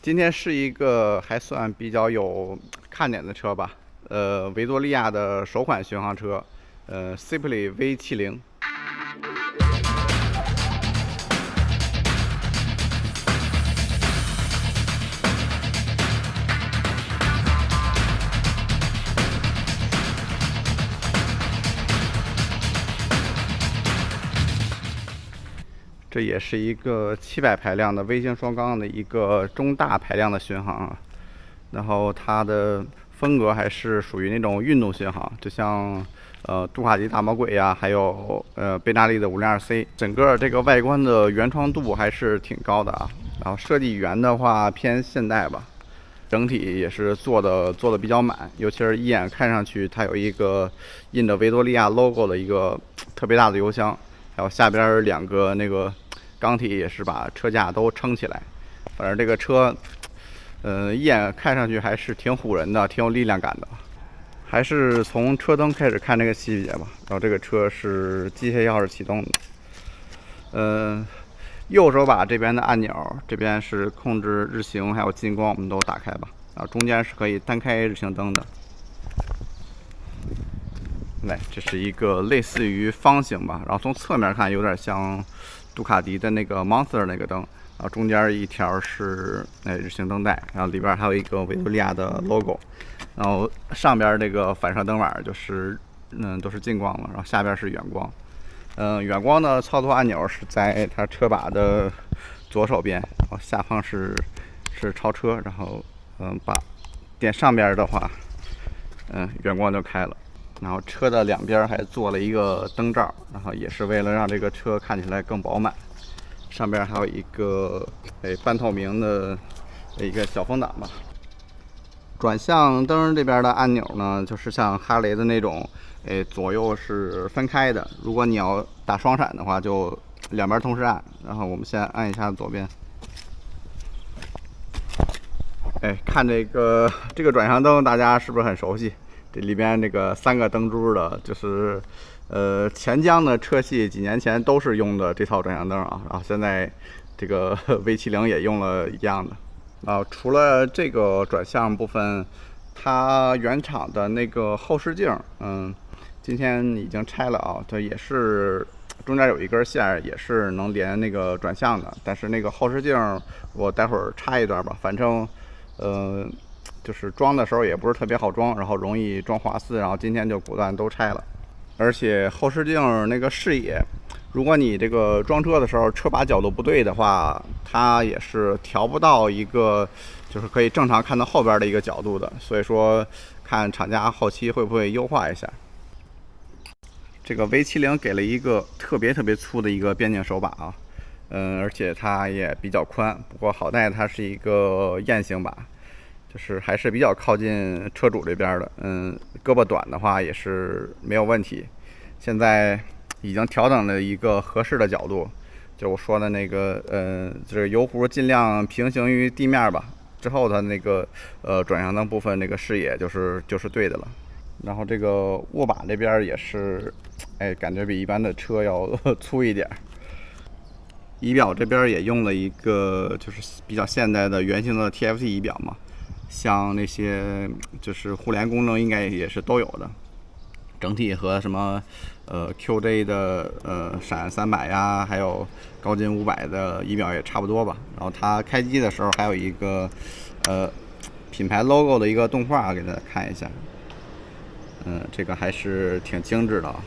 今天是一个还算比较有看点的车吧，维多利亚的首款巡航车，Simply V70。这也是一个700排量的微型双缸的一个中大排量的巡航啊，然后它的风格还是属于那种运动巡航，就像杜卡迪大魔鬼呀，还有贝纳利的502C，整个这个外观的原创度还是挺高的啊。然后设计语言的话偏现代吧，整体也是做的比较满，尤其是一眼看上去它有一个印着维多利亚 logo 的一个特别大的油箱，还有下边2个那个钢体也是把车架都撑起来。反正这个车，一眼看上去还是挺唬人的，挺有力量感的。还是从车灯开始看这个细节吧。然后这个车是机械钥匙启动的，右手把这边的按钮，这边是控制日行还有近光，我们都打开吧。然后中间是可以单开日行灯的。来，这是一个类似于方形吧，然后从侧面看有点像杜卡迪的那个 Monster 那个灯，然后中间一条是日行灯带，然后里边还有一个维多利亚的 logo， 然后上边这个反射灯碗就是都是近光了，然后下边是远光。远光的操作按钮是在它车把的左手边，然后下方是超车，然后把点上边的话，远光就开了。然后车的两边还做了一个灯罩，然后也是为了让这个车看起来更饱满。上边还有一个半透明的一个小风挡吧。转向灯这边的按钮呢，就是像哈雷的那种，左右是分开的。如果你要打双闪的话，就两边同时按。然后我们先按一下左边。看这个转向灯，大家是不是很熟悉？这里边这个3个灯珠的，就是钱江的车系几年前都是用的这套转向灯啊，然后现在这个 V70也用了一样的。除了这个转向部分，它原厂的那个后视镜，今天已经拆了啊，这也是中间有一根线，也是能连那个转向的，但是那个后视镜我待会儿插一段吧，反正就是装的时候也不是特别好装，然后容易装滑丝，然后今天就果断都拆了。而且后视镜那个视野，如果你这个装车的时候车把角度不对的话，它也是调不到一个就是可以正常看到后边的一个角度的。所以说，看厂家后期会不会优化一下。这个 V70给了一个特别粗的一个边境手把啊，而且它也比较宽，不过好在它是一个雁行把。就是还是比较靠近车主这边的，胳膊短的话也是没有问题。现在已经调整了一个合适的角度，就我说的那个，就是油壶尽量平行于地面吧。之后它那个转向灯部分那个视野就是对的了。然后这个握把这边也是，感觉比一般的车要粗一点。仪表这边也用了一个就是比较现代的圆形的 TFT 仪表嘛。像那些就是互联功能应该也是都有的，整体和什么QJ 的闪300呀，还有高金500的仪表也差不多吧。然后它开机的时候还有一个品牌 logo 的一个动画，给大家看一下。这个还是挺精致的啊。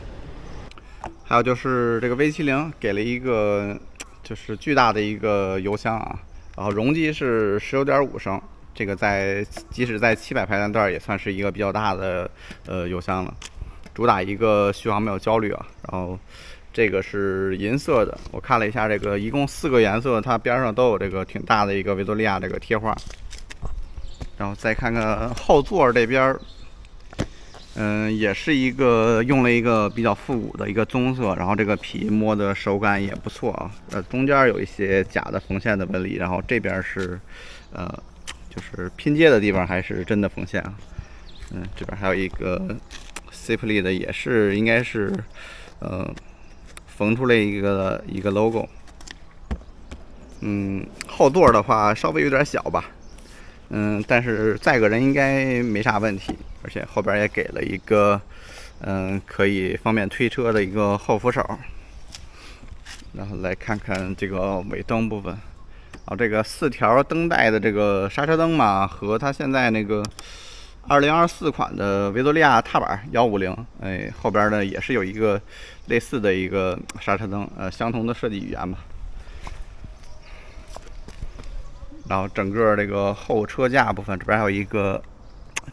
还有就是这个 V70给了一个就是巨大的一个油箱啊，然后容积是19.5升。这个即使在700排量段也算是一个比较大的油箱了，主打一个续航没有焦虑啊。然后这个是银色的，我看了一下，这个一共4个颜色，它边上都有这个挺大的一个维多利亚这个贴画。然后再看看后座这边，也是一个用了一个比较复古的一个棕色，然后这个皮摸的手感也不错啊。中间有一些假的缝线的纹理，然后这边是就是拼接的地方还是真的缝线啊。这边还有一个 Simply 的，也是应该是缝出来一个 logo。后座的话稍微有点小吧，但是载个人应该没啥问题，而且后边也给了一个可以方便推车的一个后扶手。然后来看看这个尾灯部分，这个4条灯带的这个刹车灯嘛，和它现在那个2024款的维多利亚踏板150，后边呢也是有一个类似的一个刹车灯，相同的设计语言吧。然后整个这个后车架部分这边还有一个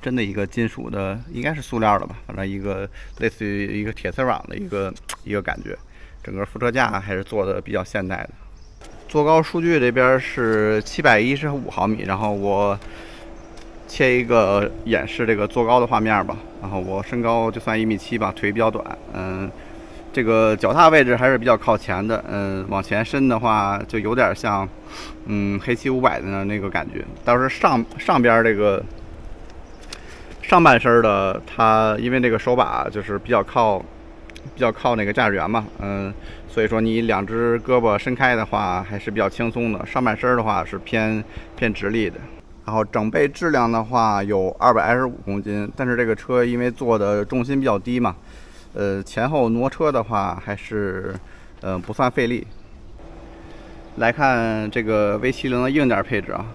真的一个金属的，应该是塑料的吧，反正一个类似于一个铁丝网的一个感觉。整个副车架还是做的比较现代的。坐高数据这边是715毫米，然后我切一个演示这个坐高的画面吧。然后我身高就算1.7米吧，腿比较短，这个脚踏位置还是比较靠前的，往前伸的话就有点像，黑旗500的那个感觉。倒是上边这个上半身的，它因为这个手把就是比较靠那个驾驶员嘛，所以说你2只胳膊伸开的话还是比较轻松的。上半身的话是偏直立的。然后整备质量的话有225公斤，但是这个车因为做的重心比较低嘛，前后挪车的话还是不算费力。来看这个 V70的硬件配置啊，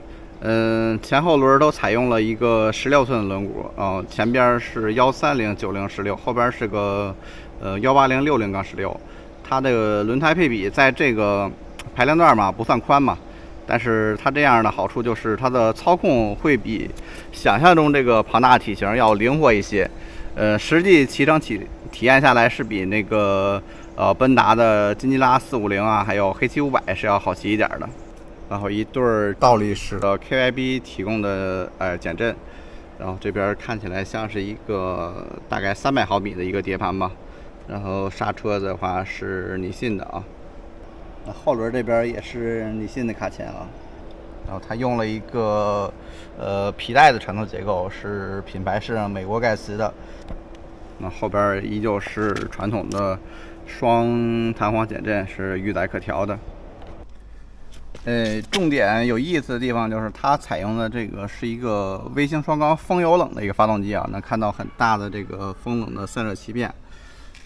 前后轮都采用了一个16寸的轮毂，前边是130、90、16，后边是个180、60-16。它的轮胎配比在这个排量段嘛不算宽嘛，但是它这样的好处就是它的操控会比想象中这个庞大体型要灵活一些。实际骑乘体验下来是比那个奔达的金吉拉450啊，还有黑旗500是要好骑一点的。然后一对倒立式的 KYB 提供的减震，然后这边看起来像是一个大概300毫米的一个碟盘吧。然后刹车的话是尼信的啊，后轮这边也是尼信的卡钳啊。然后它用了一个皮带的传动结构，是品牌是美国盖茨的。那后边依旧是传统的双弹簧减震，是预载可调的。重点有意思的地方就是它采用的这个是一个微型双缸风油冷的一个发动机啊，能看到很大的这个风冷的散热鳍片。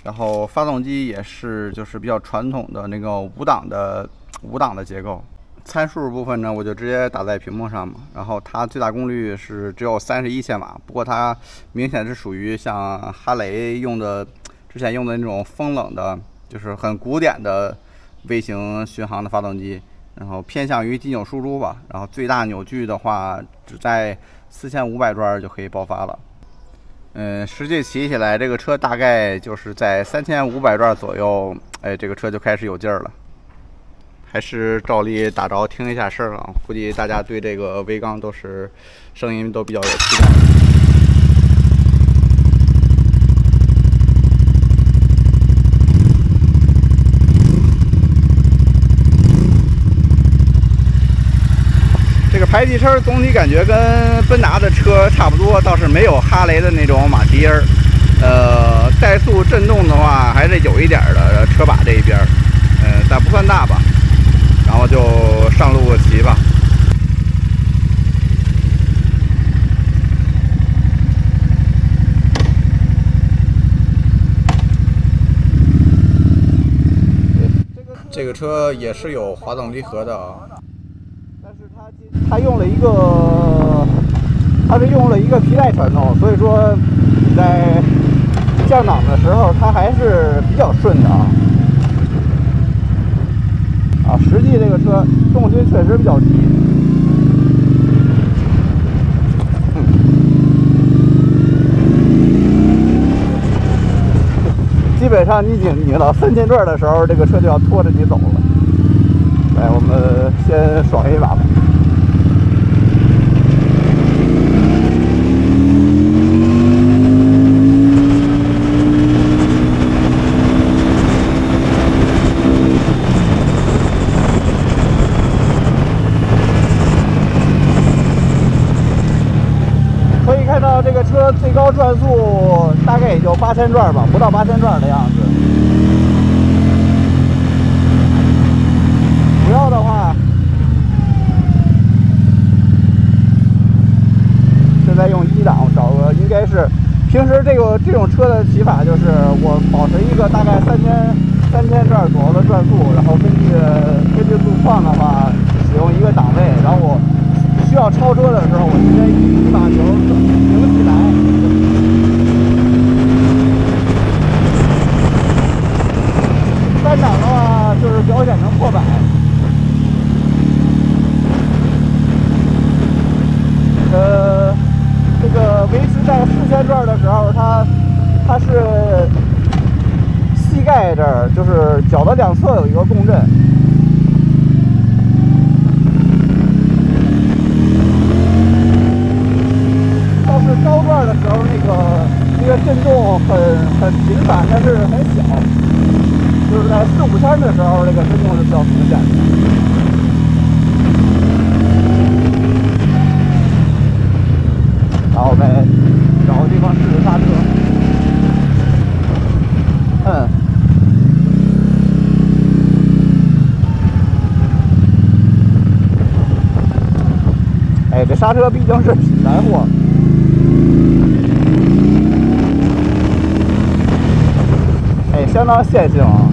然后发动机也是就是比较传统的那个5档的结构。参数部分呢，我就直接打在屏幕上嘛。然后它最大功率是只有31千瓦，不过它明显是属于像哈雷之前用的那种风冷的，就是很古典的微型巡航的发动机。然后偏向于机扭输出吧。然后最大扭矩的话，只在4500转就可以爆发了。实际骑起来，这个车大概就是在3500转左右，这个车就开始有劲儿了。还是照例打着听一下声啊，估计大家对这个微缸都是声音都比较有期待。这个排气声总体感觉跟奔达的车差不多，倒是没有哈雷的那种马蹄音儿。怠速震动的话还是有一点的，车把这一边，但不算大吧。然后就上路骑吧。这个车也是有滑动离合的啊。但是它用了一个皮带传动，所以说你在降档的时候它还是比较顺的啊。实际这个车重心确实比较低，基本上你拧到3000转的时候，这个车就要拖着你走了。来，我们先爽一把吧。这个车最高转速大概也就8000转吧，不到8000转的样子。主要的话，这种车的骑法就是我保持一个大概3000转左右的转速，然后根据路况的话，使用一个档位，然后我需要超车的时候，我直接一把油拧起来。3档的话就是表显成破百。这个维持在4000转的时候，它是膝盖这儿，就是脚的两侧有一个共振。倒是高转的时候，那个震动很频繁，但是很小。就是在4、5千的时候，这个震动是比较明显的。然后再找个地方试试刹车。哎，这刹车毕竟是品牌货。哎，相当线性啊。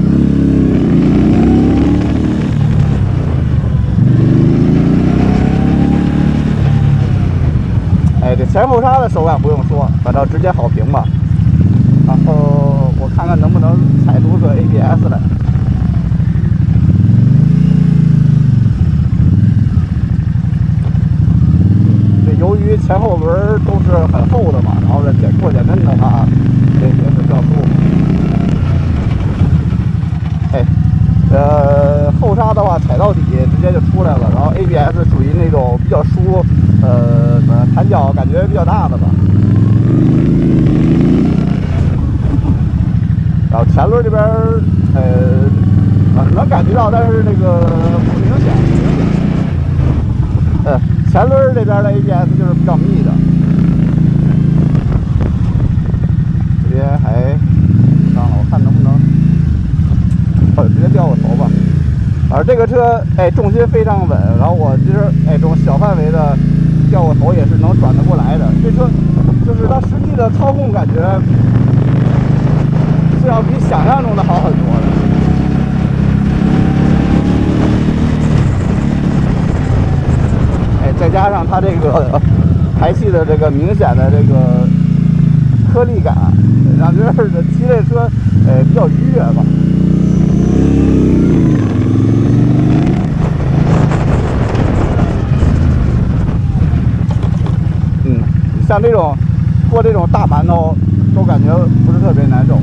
哎，这前后刹的手感不用说，反正直接好评吧。然后我看看能不能踩出个 ABS 来。这由于前后轮都是很厚的嘛，然后这过减震的话，这也是比较舒服。哎，后刹的话踩到底直接就出来了，然后 ABS 属于那种比较舒，弹脚感觉比较大的吧。然后前轮这边能感觉到，但是那个不明显。前轮这边的 ABS 就是比较密的。这边还上了，我看能不能，直接掉个头吧。而这个车重心非常稳，然后我其实这种小范围的掉个头也是能转得过来的。这车就是它实际的操控感觉是要比想象中的好很多的。再加上它这个排气的这个明显的这个颗粒感，让这骑这车比较愉悦吧。像这种过这种大盘头，都感觉不是特别难受。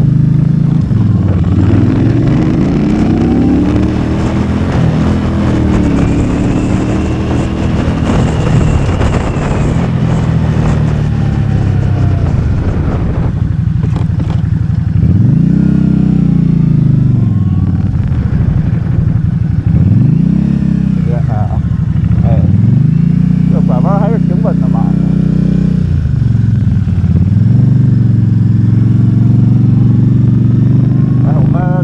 这拐弯还是挺稳的嘛。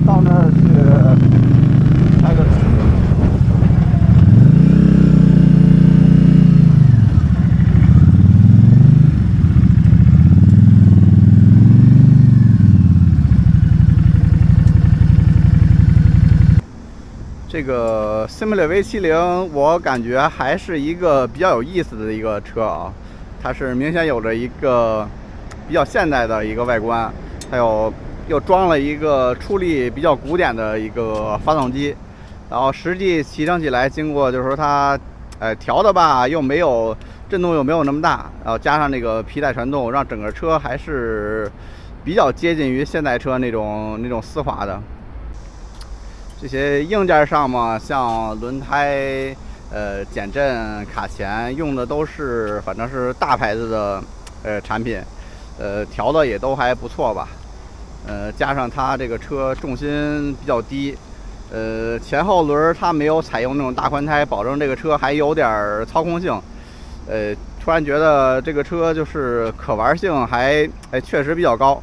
到那儿去开个车。这个 Simile V70，我感觉还是一个比较有意思的一个车啊，它是明显有着一个比较现代的一个外观，还有又装了一个出力比较古典的一个发动机，然后实际骑乘起来，经过就是说它，调的吧，又没有震动又没有那么大，然后加上那个皮带传动，让整个车还是比较接近于现代车那种丝滑的。这些硬件上嘛，像轮胎、减震、卡钳用的都是反正是大牌子的产品，调的也都还不错吧。加上它这个车重心比较低，前后轮它没有采用那种大宽胎，保证这个车还有点操控性。突然觉得这个车就是可玩性还确实比较高，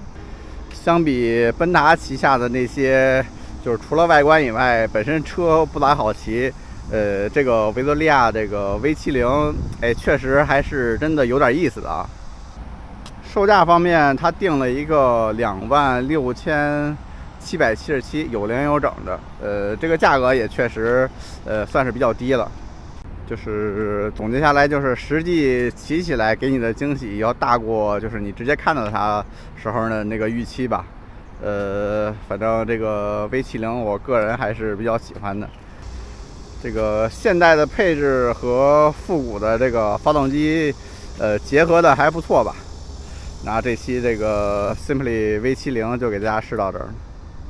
相比奔达旗下的那些，就是除了外观以外，本身车不咋好骑。这个维多利亚这个 V70，确实还是真的有点意思的啊。售价方面，它定了一个26777，有零有整的。这个价格也确实，算是比较低了。就是总结下来，就是实际骑起来给你的惊喜要大过就是你直接看到它时候的那个预期吧。反正这个 V70我个人还是比较喜欢的。这个现代的配置和复古的这个发动机，结合的还不错吧。那这期这个 Simply V70就给大家试到这儿了。